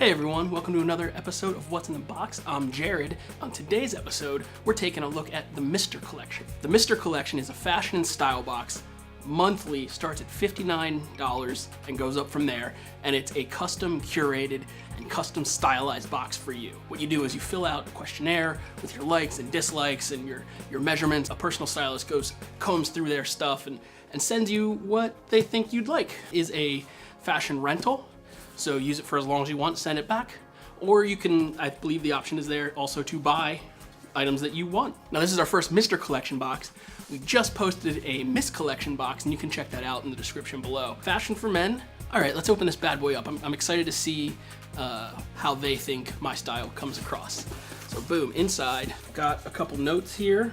Hey everyone, welcome to another episode of What's in the Box. I'm Jared. On today's episode, we're taking a look at the Mr. Collection. The Mr. Collection is a fashion and style box. Monthly starts at $59 and goes up from there, and it's a custom curated and custom stylized box for you. What you do is you fill out a questionnaire with your likes and dislikes and your measurements. A personal stylist combs through their stuff and sends you what they think you'd like. Is a fashion rental. So use it for as long as you want, send it back. Or you can, I believe the option is there also to buy items that you want. Now this is our first Mr. Collection box. We just posted a Miss Collection box and you can check that out in the description below. Fashion for men. All right, let's open this bad boy up. I'm excited to see how they think my style comes across. So boom, inside, got a couple notes here.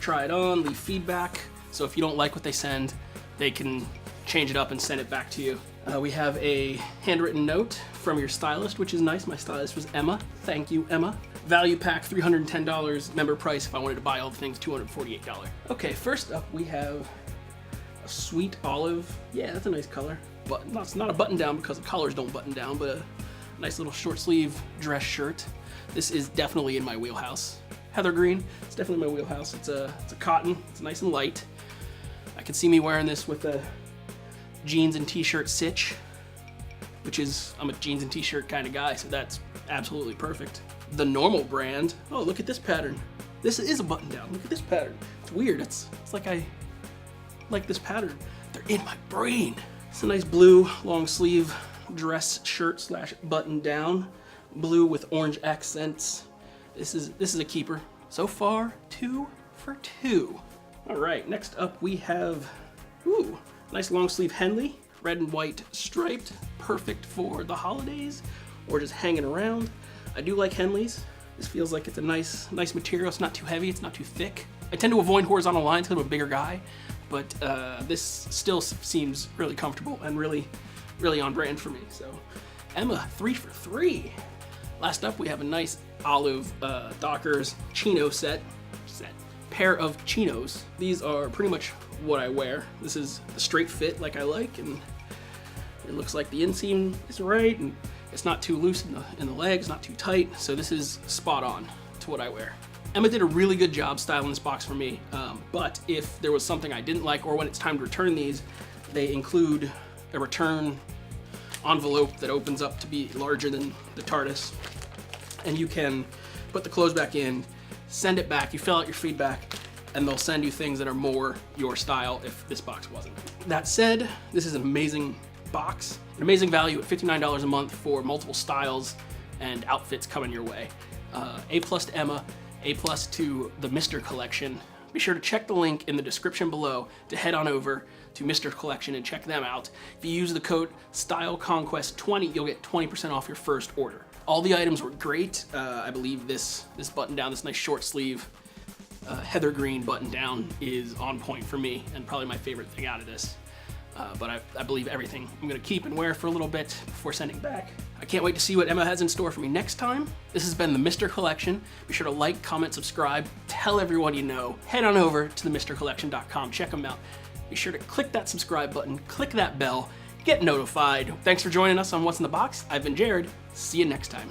Try it on, leave feedback. So if you don't like what they send, they can change it up and send it back to you. We have a handwritten note from your stylist, which is nice. My stylist was Emma. Thank you, Emma. Value pack, $310. Member price, if I wanted to buy all the things, $248. Okay, first up we have a sweet olive. Yeah, that's a nice color. But it's not a button down because the collars don't button down, but a nice little short sleeve dress shirt. This is definitely in my wheelhouse. Heather green, it's definitely my wheelhouse. It's a cotton, it's nice and light. I could see me wearing this with a jeans and t-shirt sitch, which is, I'm a jeans and t-shirt kind of guy, so that's absolutely perfect. The Normal brand, oh look at this pattern. This is a button down, look at this pattern. It's weird, it's like I like this pattern. They're in my brain. It's a nice blue long sleeve dress shirt slash button down. Blue with orange accents. This is a keeper. So far, 2 for 2. All right, next up we have, ooh, nice long sleeve Henley, red and white striped, perfect for the holidays or just hanging around. I do like Henleys. This feels like it's a nice material. It's not too heavy, it's not too thick. I tend to avoid horizontal lines because I'm a bigger guy, but this still seems really comfortable and really on brand for me. So Emma, 3 for 3. Last up, we have a nice olive Dockers chino pair of chinos. These are pretty much what I wear. This is the straight fit like I like, and it looks like the inseam is right, and it's not too loose in the legs, not too tight, so this is spot on to what I wear. Emma did a really good job styling this box for me, but if there was something I didn't like or when it's time to return these, they include a return envelope that opens up to be larger than the TARDIS, and you can put the clothes back in, send it back, you fill out your feedback, and they'll send you things that are more your style if this box wasn't. That said, this is an amazing box, an amazing value at $59 a month for multiple styles and outfits coming your way. A+ to Emma, A+ to the Mr. Collection. Be sure to check the link in the description below to head on over to Mr. Collection and check them out. If you use the code STYLECONQUEST20, you'll get 20% off your first order. All the items were great. I believe this button down, this nice short sleeve heather green button down is on point for me and probably my favorite thing out of this. But I believe everything I'm gonna keep and wear for a little bit before sending back. I can't wait to see what Emma has in store for me next time. This has been the Mr. Collection. Be sure to like, comment, subscribe, tell everyone you know. Head on over to themrcollection.com, check them out. Be sure to click that subscribe button, click that bell, get notified. Thanks for joining us on What's in the Box. I've been Jared. See you next time.